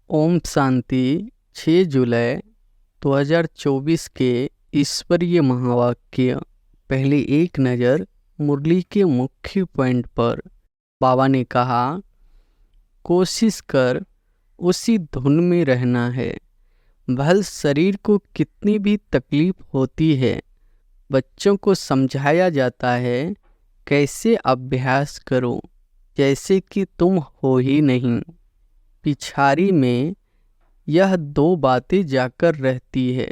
ओम शांति। 6 जुलाई 2024 के ईश्वरीय महावाक्य। पहले एक नज़र मुरली के मुख्य पॉइंट पर। बाबा ने कहा, कोशिश कर उसी धुन में रहना है, भले शरीर को कितनी भी तकलीफ होती है। बच्चों को समझाया जाता है, कैसे अभ्यास करो जैसे कि तुम हो ही नहीं। पिछाड़ी में यह दो बातें जाकर रहती है,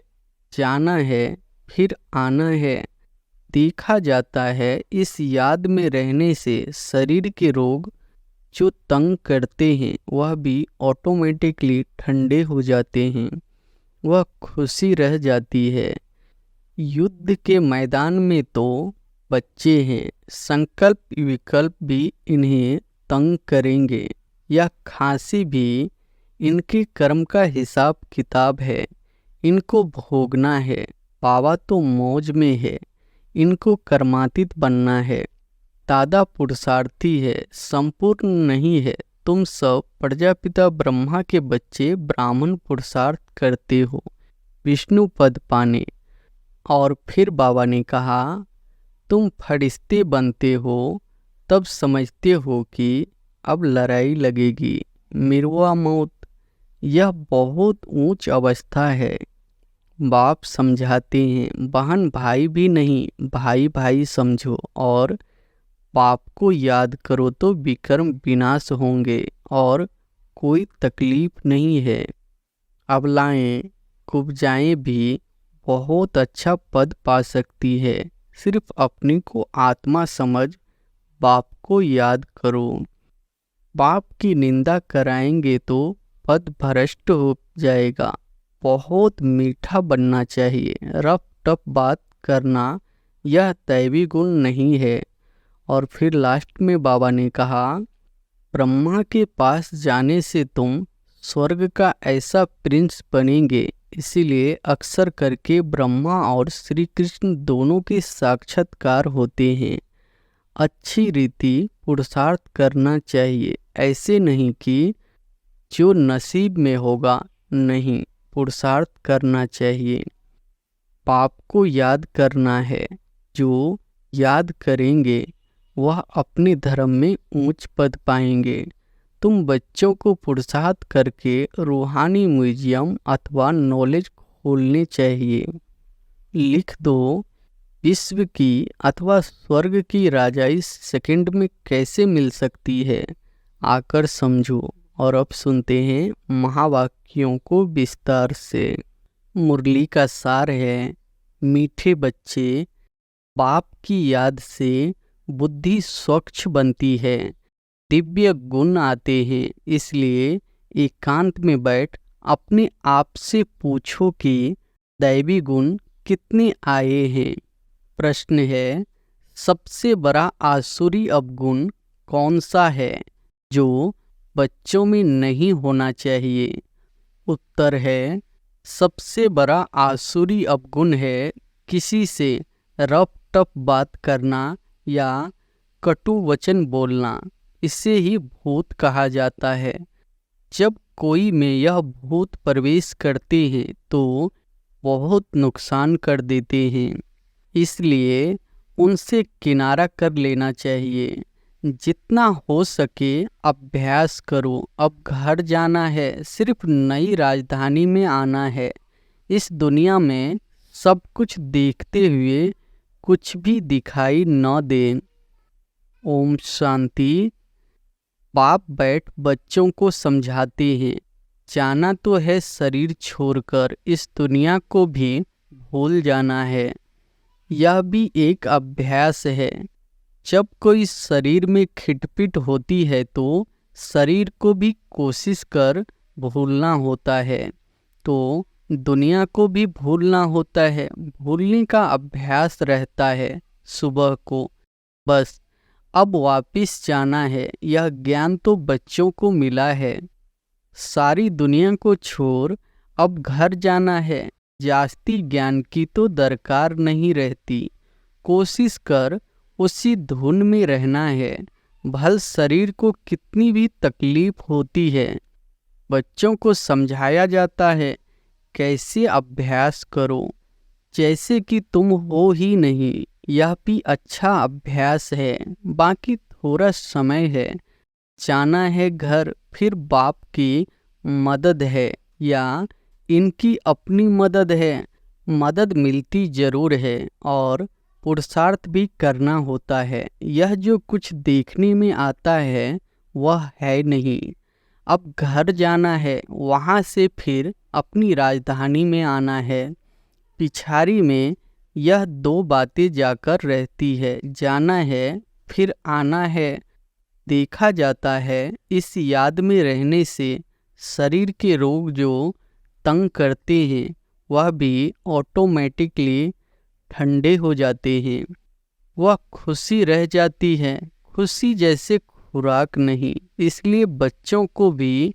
जाना है फिर आना है। देखा जाता है इस याद में रहने से शरीर के रोग जो तंग करते हैं वह भी ऑटोमेटिकली ठंडे हो जाते हैं, वह खुशी रह जाती है। युद्ध के मैदान में तो बच्चे हैं, संकल्प विकल्प भी इन्हें तंग करेंगे। यह खांसी भी इनके कर्म का हिसाब किताब है, इनको भोगना है। बाबा तो मौज में है, इनको कर्मातीत बनना है। दादा पुरुषार्थी है, संपूर्ण नहीं है। तुम सब प्रजापिता ब्रह्मा के बच्चे ब्राह्मण पुरुषार्थ करते हो विष्णु पद पाने। और फिर बाबा ने कहा, तुम फरिश्ते बनते हो तब समझते हो कि अब लड़ाई लगेगी, मिरवा मौत। यह बहुत ऊंच अवस्था है। बाप समझाते हैं, बहन भाई भी नहीं, भाई भाई समझो और बाप को याद करो तो विकर्म विनाश होंगे और कोई तकलीफ नहीं है। अबलाएं कुब्जाएं भी बहुत अच्छा पद पा सकती है। सिर्फ अपनी को आत्मा समझ बाप को याद करो। बाप की निंदा कराएंगे तो पद भ्रष्ट हो जाएगा। बहुत मीठा बनना चाहिए, रफ टफ बात करना यह दैवी गुण नहीं है। और फिर लास्ट में बाबा ने कहा, ब्रह्मा के पास जाने से तुम स्वर्ग का ऐसा प्रिंस बनेंगे। इसीलिए अक्सर करके ब्रह्मा और श्री कृष्ण दोनों के साक्षात्कार होते हैं। अच्छी रीति पुरुषार्थ करना चाहिए, ऐसे नहीं कि जो नसीब में होगा, नहीं, पुरुषार्थ करना चाहिए। पाप को याद करना है, जो याद करेंगे वह अपने धर्म में ऊंच पद पाएंगे। तुम बच्चों को पुरुषार्थ करके रूहानी म्यूजियम अथवा नॉलेज खोलने चाहिए। लिख दो, विश्व की अथवा स्वर्ग की राजाई सेकंड में कैसे मिल सकती है, आकर समझो। और अब सुनते हैं महावाक्यों को विस्तार से। मुरली का सार है, मीठे बच्चे, बाप की याद से बुद्धि स्वच्छ बनती है, दिव्य गुण आते हैं। इसलिए एकांत में बैठ अपने आप से पूछो कि दैवी गुण कितने आए हैं। प्रश्न है, सबसे बड़ा आसुरी अवगुण कौन सा है जो बच्चों में नहीं होना चाहिए? उत्तर है, सबसे बड़ा आसुरी अवगुण है किसी से रफ टफ बात करना या कटु वचन बोलना। इसे ही भूत कहा जाता है। जब कोई में यह भूत प्रवेश करते हैं तो बहुत नुकसान कर देते हैं। इसलिए उनसे किनारा कर लेना चाहिए। जितना हो सके अभ्यास करो। अब घर जाना है, सिर्फ नई राजधानी में आना है। इस दुनिया में सब कुछ देखते हुए कुछ भी दिखाई न दे। ओम शांति। बाप बैठ बच्चों को समझाते हैं, जाना तो है शरीर छोड़कर, इस दुनिया को भी भूल जाना है। यह भी एक अभ्यास है। जब कोई शरीर में खिटपिट होती है तो शरीर को भी कोशिश कर भूलना होता है, तो दुनिया को भी भूलना होता है। भूलने का अभ्यास रहता है सुबह को। बस अब वापिस जाना है। यह ज्ञान तो बच्चों को मिला है। सारी दुनिया को छोड़ अब घर जाना है। जास्ती ज्ञान की तो दरकार नहीं रहती। कोशिश कर उसी धुन में रहना है, भल शरीर को कितनी भी तकलीफ होती है। बच्चों को समझाया जाता है कैसे अभ्यास करो, जैसे कि तुम हो ही नहीं। यह भी अच्छा अभ्यास है। बाकी थोड़ा समय है, जाना है घर, फिर बाप की मदद है या इनकी अपनी मदद है। मदद मिलती जरूर है और पुरुषार्थ भी करना होता है। यह जो कुछ देखने में आता है वह है नहीं। अब घर जाना है, वहाँ से फिर अपनी राजधानी में आना है। पिछाड़ी में यह दो बातें जाकर रहती है, जाना है फिर आना है। देखा जाता है इस याद में रहने से शरीर के रोग जो तंग करते हैं वह भी ऑटोमेटिकली ठंडे हो जाते हैं। वह खुशी रह जाती है, खुशी जैसे खुराक नहीं। इसलिए बच्चों को भी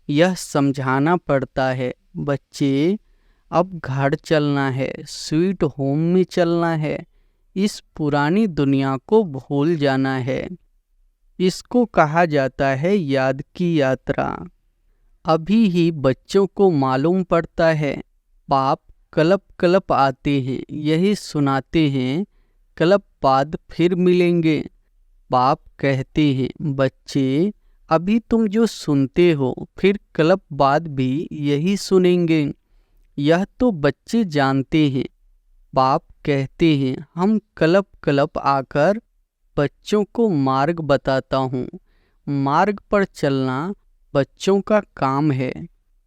यह समझाना पड़ता है, बच्चे अब घर चलना है, स्वीट होम में चलना है, इस पुरानी दुनिया को भूल जाना है। इसको कहा जाता है याद की यात्रा। अभी ही बच्चों को मालूम पड़ता है, बाप कलप कलप आते हैं, यही सुनाते हैं कलप बाद फिर मिलेंगे। बाप कहते हैं, बच्चे अभी तुम जो सुनते हो फिर कलप बाद भी यही सुनेंगे। यह तो बच्चे जानते हैं। बाप कहते हैं, हम कलप कलप आकर बच्चों को मार्ग बताता हूँ। मार्ग पर चलना बच्चों का काम है।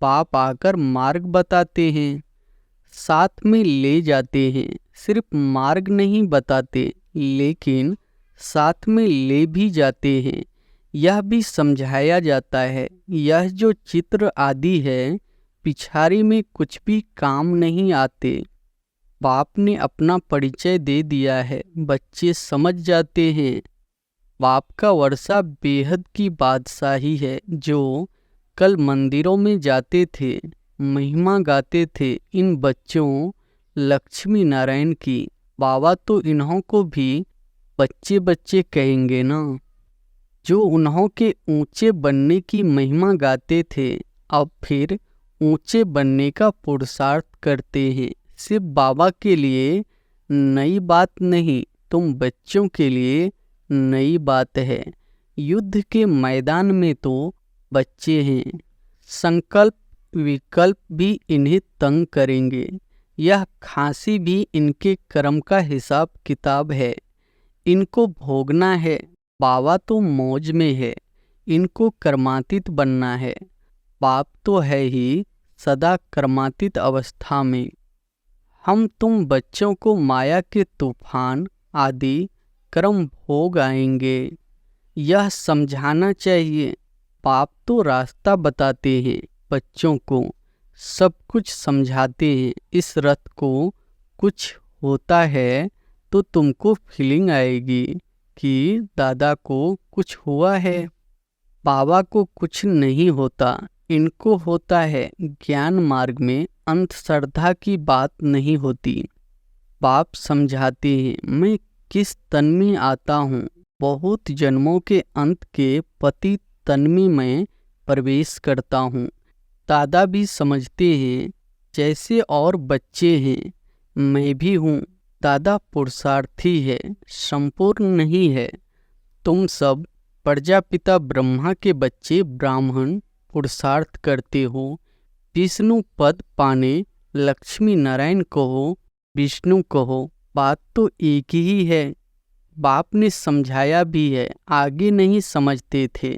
बाप आकर मार्ग बताते हैं, साथ में ले जाते हैं। सिर्फ मार्ग नहीं बताते, लेकिन साथ में ले भी जाते हैं। यह भी समझाया जाता है, यह जो चित्र आदि है पिछाड़ी में कुछ भी काम नहीं आते। बाप ने अपना परिचय दे दिया है, बच्चे समझ जाते हैं। बाप का वर्षा बेहद की बादशाही है। जो कल मंदिरों में जाते थे, महिमा गाते थे इन बच्चों लक्ष्मी नारायण की, बाबा तो इन्हों को भी बच्चे बच्चे कहेंगे ना। जो उन्हों के ऊंचे बनने की महिमा गाते थे, अब फिर ऊंचे बनने का पुरुषार्थ करते हैं। सिर्फ बाबा के लिए नई बात नहीं, तुम बच्चों के लिए नई बात है। युद्ध के मैदान में तो बच्चे हैं, संकल्प विकल्प भी इन्हें तंग करेंगे। यह खांसी भी इनके कर्म का हिसाब किताब है, इनको भोगना है। बाबा तो मौज में है, इनको कर्मातीत बनना है। बाप तो है ही सदा कर्मातीत अवस्था में। हम तुम बच्चों को माया के तूफान आदि कर्म भोग आएंगे, यह समझाना चाहिए। बाप तो रास्ता बताते हैं, बच्चों को सब कुछ समझाते हैं। इस रथ को कुछ होता है तो तुमको फीलिंग आएगी कि दादा को कुछ हुआ है। बाबा को कुछ नहीं होता, इनको होता है। ज्ञान मार्ग में अंत श्रद्धा की बात नहीं होती। बाप समझाते हैं, मैं किस तन में आता हूँ, बहुत जन्मों के अंत के पति तन में मैं प्रवेश करता हूँ। दादा भी समझते हैं, जैसे और बच्चे हैं मैं भी हूँ। दादा पुरुषार्थी है, संपूर्ण नहीं है। तुम सब प्रजापिता ब्रह्मा के बच्चे ब्राह्मण पुरुषार्थ करते हो। विष्णु पद पाने लक्ष्मी नारायण कहो, विष्णु कहो, बात तो एक ही है। बाप ने समझाया भी है, आगे नहीं समझते थे।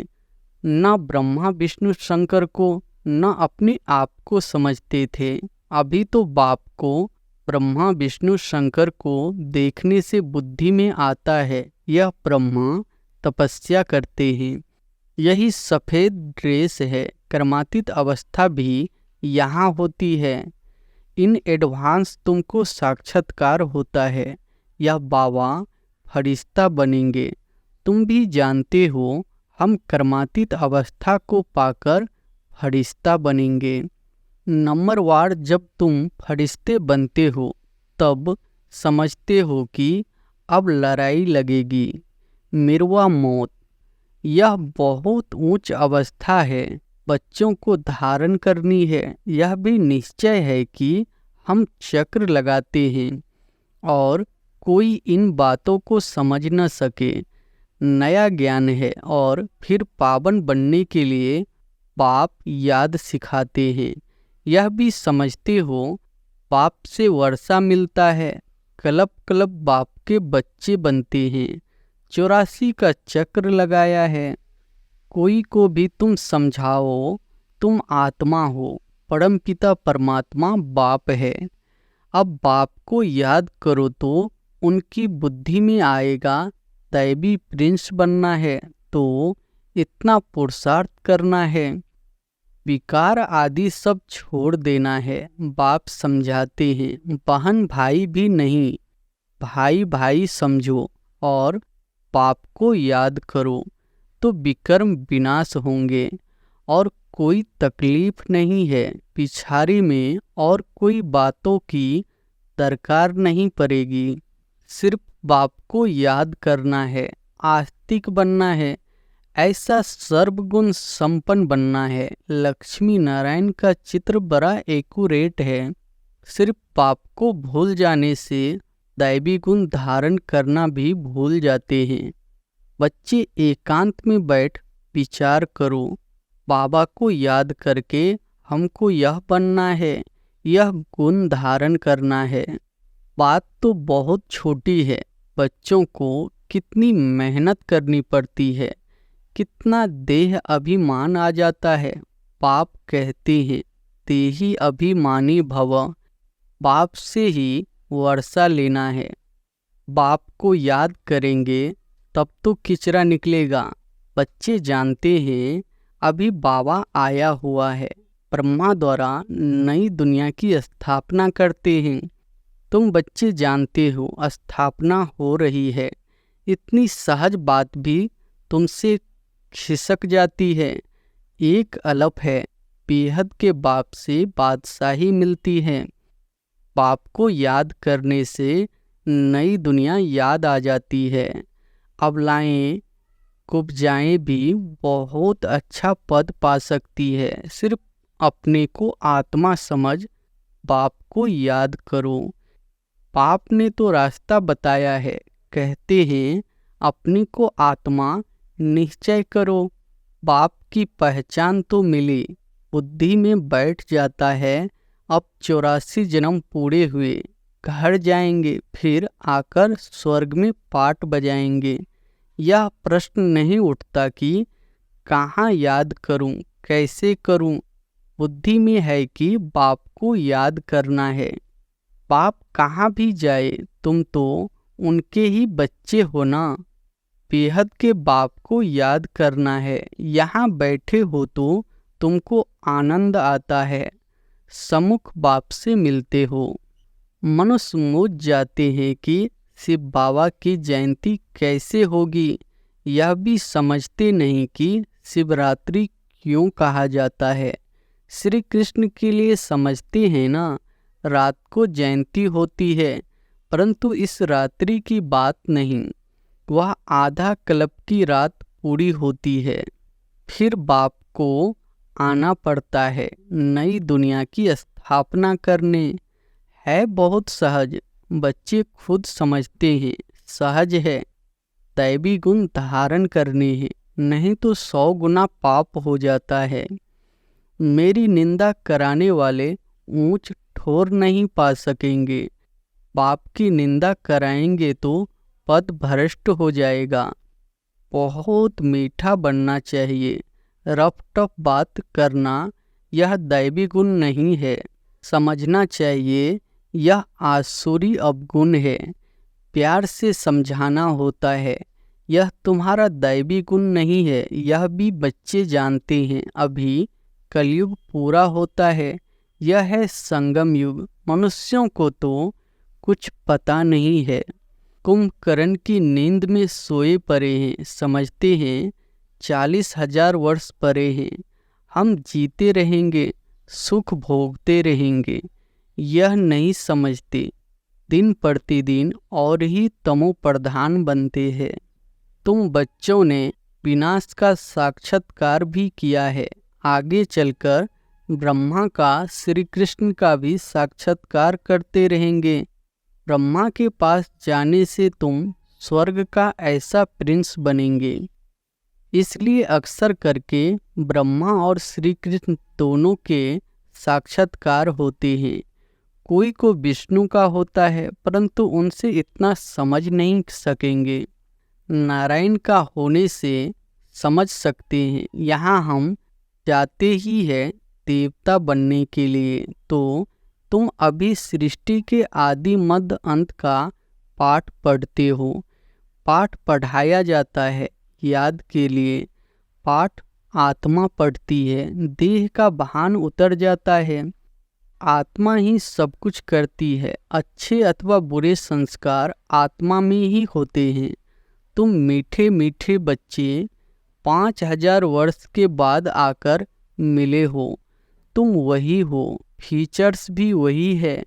न ब्रह्मा विष्णु शंकर को न अपने आप को समझते थे। अभी तो बाप को ब्रह्मा विष्णु शंकर को देखने से बुद्धि में आता है, यह ब्रह्मा तपस्या करते हैं। यही सफ़ेद ड्रेस है। कर्मातीत अवस्था भी यहाँ होती है। इन एडवांस तुमको साक्षात्कार होता है, यह बाबा फरिश्ता बनेंगे। तुम भी जानते हो, हम कर्मातीत अवस्था को पाकर फरिश्ता बनेंगे। नंबरवार जब तुम फरिश्ते बनते हो तब समझते हो कि अब लड़ाई लगेगी, मिरवा मौत। यह बहुत ऊंच अवस्था है। बच्चों को धारण करनी है। यह भी निश्चय है कि हम चक्र लगाते हैं और कोई इन बातों को समझ न सके। नया ज्ञान है और फिर पावन बनने के लिए बाप याद सिखाते हैं। यह भी समझते हो बाप से वर्षा मिलता है, कलब कलब बाप के बच्चे बनते हैं। 84 का चक्र लगाया है। कोई को भी तुम समझाओ तुम आत्मा हो, परमपिता परमात्मा बाप है। अब बाप को याद करो तो उनकी बुद्धि में आएगा दैवी प्रिंस बनना है तो इतना पुरुषार्थ करना है, विकार आदि सब छोड़ देना है। बाप समझाते हैं बहन भाई भी नहीं, भाई भाई समझो और बाप को याद करो तो विकर्म विनाश होंगे और कोई तकलीफ नहीं है। पिछाड़ी में और कोई बातों की दरकार नहीं पड़ेगी। सिर्फ बाप को याद करना है, आस्तिक बनना है, ऐसा सर्वगुण संपन्न बनना है। लक्ष्मी नारायण का चित्र बड़ा एक्यूरेट है। सिर्फ बाप को भूल जाने से दैवी गुण धारण करना भी भूल जाते हैं। बच्चे एकांत में बैठ विचार करो, बाबा को याद करके हमको यह बनना है, यह गुण धारण करना है। बात तो बहुत छोटी है, बच्चों को कितनी मेहनत करनी पड़ती है, कितना देह अभिमान आ जाता है। बाप कहते हैं देही अभिमानी भव, बाप से ही वर्षा लेना है। बाप को याद करेंगे तब तो किचरा निकलेगा। बच्चे जानते हैं अभी बाबा आया हुआ है, ब्रह्मा द्वारा नई दुनिया की स्थापना करते हैं। तुम बच्चे जानते हो स्थापना हो रही है। इतनी सहज बात भी तुमसे खिसक जाती है। एक अलप है, बेहद के बाप से बादशाही मिलती है। बाप को याद करने से नई दुनिया याद आ जाती है। अबलाएं कुब्जाएं भी बहुत अच्छा पद पा सकती है। सिर्फ अपने को आत्मा समझ बाप को याद करो। बाप ने तो रास्ता बताया है, कहते हैं अपने को आत्मा निश्चय करो। बाप की पहचान तो मिली, बुद्धि में बैठ जाता है। अब 84 जन्म पूरे हुए, घर जाएंगे, फिर आकर स्वर्ग में पाट बजाएंगे। यह प्रश्न नहीं उठता कि कहाँ याद करूं, कैसे करूं। बुद्धि में है कि बाप को याद करना है। बाप कहाँ भी जाए तुम तो उनके ही बच्चे हो ना। बेहद के बाप को याद करना है। यहाँ बैठे हो तो तुमको आनंद आता है, सम्मुख बाप से मिलते हो। मनुष्य मूझ जाते हैं कि शिव बाबा की जयंती कैसे होगी। यह भी समझते नहीं कि शिवरात्रि क्यों कहा जाता है। श्री कृष्ण के लिए समझते हैं ना, रात को जयंती होती है, परंतु इस रात्रि की बात नहीं, वह आधा कल्प की रात पूरी होती है। फिर बाप को आना पड़ता है नई दुनिया की स्थापना करने। है बहुत सहज, बच्चे खुद समझते हैं सहज है। दैवी गुण धारण करने हैं, नहीं तो 100 गुना पाप हो जाता है। मेरी निंदा कराने वाले ऊंच ठोर नहीं पा सकेंगे। बाप की निंदा कराएंगे तो पद भ्रष्ट हो जाएगा। बहुत मीठा बनना चाहिए। रफ टफ बात करना यह दैवी गुण नहीं है। समझना चाहिए यह आसुरी अवगुण है। प्यार से समझाना होता है, यह तुम्हारा दैवी गुण नहीं है। यह भी बच्चे जानते हैं। अभी कलयुग पूरा होता है, यह है संगम युग। मनुष्यों को तो कुछ पता नहीं है, कुंभकर्ण की नींद में सोए पड़े हैं। समझते हैं 40,000 वर्ष परे हैं, हम जीते रहेंगे, सुख भोगते रहेंगे। यह नहीं समझते दिन प्रतिदिन और ही तमो प्रधान बनते हैं। तुम बच्चों ने विनाश का साक्षात्कार भी किया है। आगे चलकर ब्रह्मा का श्री कृष्ण का भी साक्षात्कार करते रहेंगे। ब्रह्मा के पास जाने से तुम स्वर्ग का ऐसा प्रिंस बनेंगे। इसलिए अक्सर करके ब्रह्मा और श्री कृष्ण दोनों के साक्षात्कार होते हैं। कोई को विष्णु का होता है, परंतु उनसे इतना समझ नहीं सकेंगे। नारायण का होने से समझ सकते हैं। यहाँ हम जाते ही है देवता बनने के लिए। तो तुम अभी सृष्टि के आदि मध्य अंत का पाठ पढ़ते हो। पाठ पढ़ाया जाता है याद के लिए। पाठ आत्मा पढ़ती है, देह का भान उतर जाता है। आत्मा ही सब कुछ करती है। अच्छे अथवा बुरे संस्कार आत्मा में ही होते हैं। तुम मीठे मीठे बच्चे 5000 वर्ष के बाद आकर मिले हो। तुम वही हो, फीचर्स भी वही है।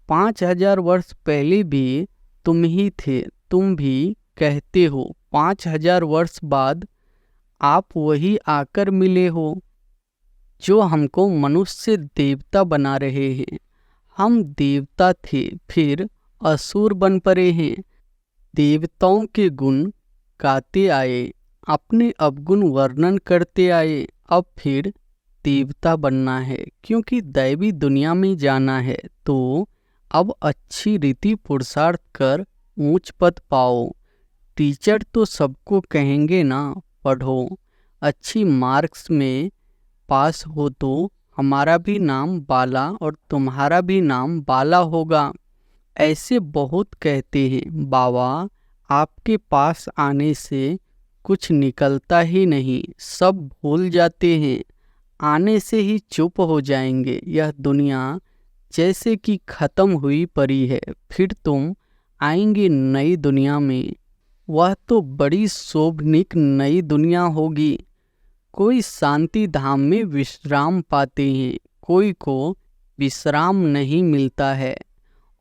5000 वर्ष पहले भी तुम ही थे। तुम भी कहते हो 5000 वर्ष बाद आप वही आकर मिले हो जो हमको मनुष्य से देवता बना रहे हैं। हम देवता थे, फिर असुर बन पड़े हैं। देवताओं के गुण गाते आए, अपने अवगुण वर्णन करते आए। अब फिर देवता बनना है, क्योंकि दैवी दुनिया में जाना है। तो अब अच्छी रीति पुरुषार्थ कर ऊंच पद पाओ। टीचर तो सबको कहेंगे ना, पढ़ो, अच्छी मार्क्स में पास हो तो हमारा भी नाम बाला और तुम्हारा भी नाम बाला होगा। ऐसे बहुत कहते हैं। बाबा, आपके पास आने से कुछ निकलता ही नहीं, सब भूल जाते हैं। आने से ही चुप हो जाएंगे। यह दुनिया जैसे कि ख़त्म हुई पड़ी है। फिर तुम आएंगे नई दुनिया में। वह तो बड़ी शोभनीक नई दुनिया होगी। कोई शांति धाम में विश्राम पाते हैं, कोई को विश्राम नहीं मिलता है।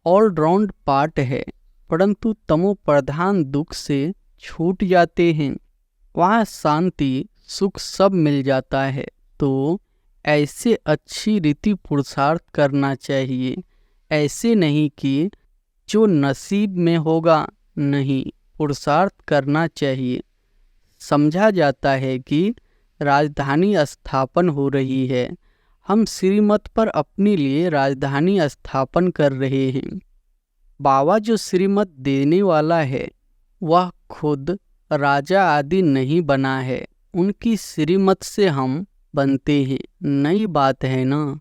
ऑलराउंड पार्ट है, परंतु तमो प्रधान दुख से छूट जाते हैं। वहाँ शांति सुख सब मिल जाता है। तो ऐसे अच्छी रीति पुरुषार्थ करना चाहिए। ऐसे नहीं कि जो नसीब में होगा, नहीं, पुरुषार्थ करना चाहिए। समझा जाता है कि राजधानी स्थापन हो रही है। हम श्रीमत पर अपने लिए राजधानी स्थापन कर रहे हैं। बाबा जो श्रीमत देने वाला है, वह खुद राजा आदि नहीं बना है। उनकी श्रीमत से हम बनते हैं। नई बात है ना।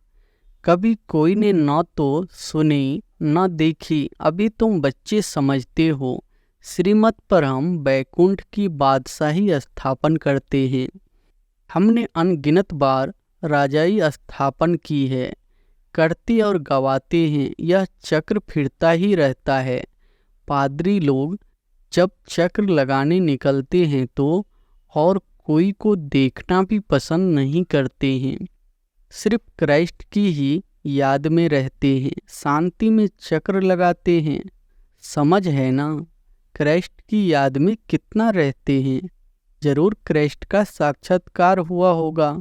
कभी कोई ने न तो सुनी न देखी। अभी तुम बच्चे समझते हो। श्रीमत पर हम बैकुंठ की बादशाही स्थापन करते हैं। हमने अनगिनत बार राजाई स्थापन की है। करते और गवाते हैं। यह चक्र फिरता ही रहता है। पादरी लोग जब चक्र लगाने निकलते हैं तो और कोई को देखना भी पसंद नहीं करते हैं। सिर्फ क्राइस्ट की ही याद में रहते हैं। शांति में चक्र लगाते हैं। समझ है ना? क्राइस्ट की याद में कितना रहते हैं। जरूर क्राइस्ट का साक्षात्कार हुआ होगा।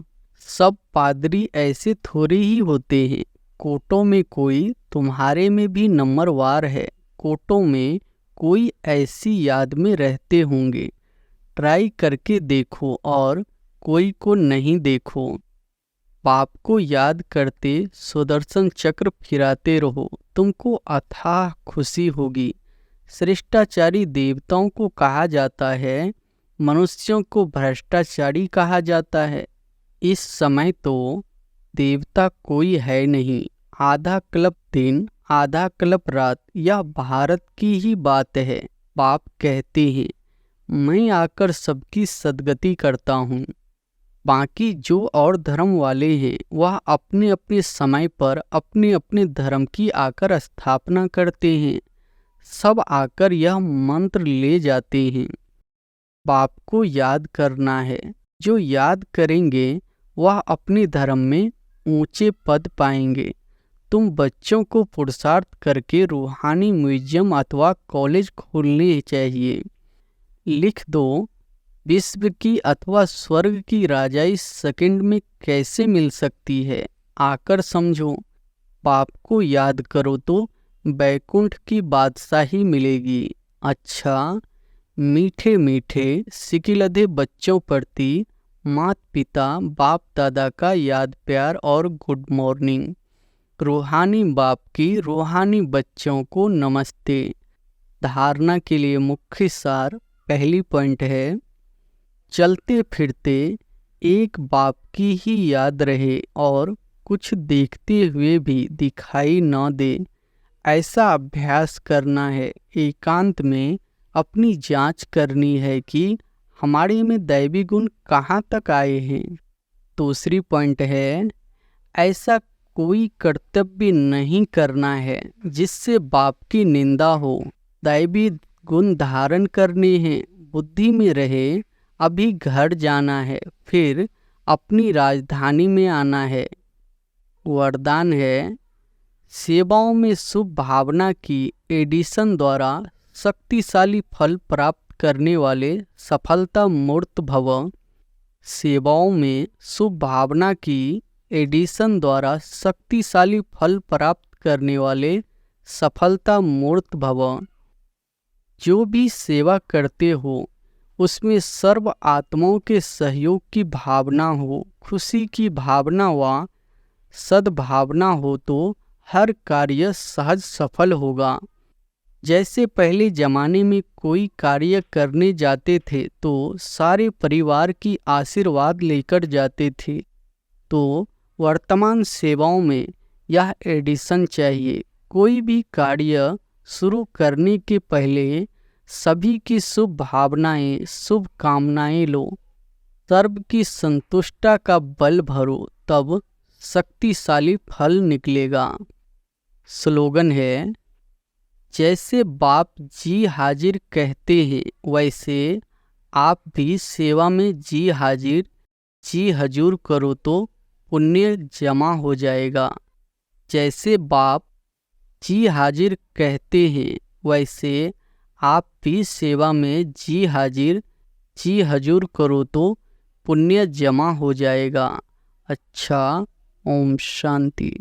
सब पादरी ऐसे थोड़े ही होते हैं। कोटों में कोई तुम्हारे में भी नंबरवार है। कोटों में कोई ऐसी याद में रहते होंगे। ट्राई करके देखो और कोई को नहीं देखो। पाप को याद करते सुदर्शन चक्र फिराते रहो। तुमको अथाह खुशी होगी। श्रेष्ठाचारी देवताओं को कहा जाता है, मनुष्यों को भ्रष्टाचारी कहा जाता है। इस समय तो देवता कोई है नहीं। आधा क्लब दिन, आधा क्लब रात। यह भारत की ही बात है। बाप कहते हैं, मैं आकर सबकी सद्गति करता हूँ। बाकी जो और धर्म वाले हैं, वह अपने अपने समय पर अपने अपने धर्म की आकर स्थापना करते हैं। सब आकर यह मंत्र ले जाते हैं। बाप को याद करना है। जो याद करेंगे वह अपने धर्म में ऊंचे पद पाएंगे। तुम बच्चों को पुरुषार्थ करके रूहानी म्यूजियम अथवा कॉलेज खोलने चाहिए। लिख दो, विश्व की अथवा स्वर्ग की राजाई सेकंड में कैसे मिल सकती है? आकर समझो। पाप को याद करो तो बैकुंठ की बादशाही मिलेगी। अच्छा, मीठे मीठे सिकिलधे बच्चों प्रति माता पिता बाप दादा का याद प्यार और गुड मॉर्निंग। रूहानी बाप की रूहानी बच्चों को नमस्ते। धारणा के लिए मुख्य सार पहली पॉइंट है, चलते फिरते एक बाप की ही याद रहे और कुछ देखते हुए भी दिखाई न दे, ऐसा अभ्यास करना है। एकांत में अपनी जांच करनी है कि हमारे में दैवी गुण कहाँ तक आए हैं। दूसरी पॉइंट है, ऐसा कोई कर्तव्य नहीं करना है जिससे बाप की निंदा हो। दैवी गुण धारण करने हैं, बुद्धि में रहे। अभी घर जाना है, फिर अपनी राजधानी में आना है। वरदान है, सेवाओं में शुभ भावना की एडिशन द्वारा शक्तिशाली फल प्राप्त करने वाले सफलता मूर्त भव। सेवाओं में शुभ भावना की एडिशन द्वारा शक्तिशाली फल प्राप्त करने वाले सफलता मूर्त भव। जो भी सेवा करते हो उसमें सर्व आत्माओं के सहयोग की भावना हो, खुशी की भावना व सद्भावना हो तो हर कार्य सहज सफल होगा। जैसे पहले जमाने में कोई कार्य करने जाते थे तो सारे परिवार की आशीर्वाद लेकर जाते थे, तो वर्तमान सेवाओं में यह एडिशन चाहिए। कोई भी कार्य शुरू करने के पहले सभी की शुभ भावनाएं, शुभ कामनाएं लो, सर्व की संतुष्टता का बल भरो, तब शक्तिशाली फल निकलेगा। स्लोगन है, जैसे बाप जी हाजिर कहते हैं वैसे आप भी सेवा में जी हाजिर जी हजूर करो तो पुण्य जमा हो जाएगा। जैसे बाप जी हाजिर कहते हैं वैसे आप भी सेवा में जी हाजिर जी हजूर करो तो पुण्य जमा हो जाएगा। अच्छा, ओम शांति।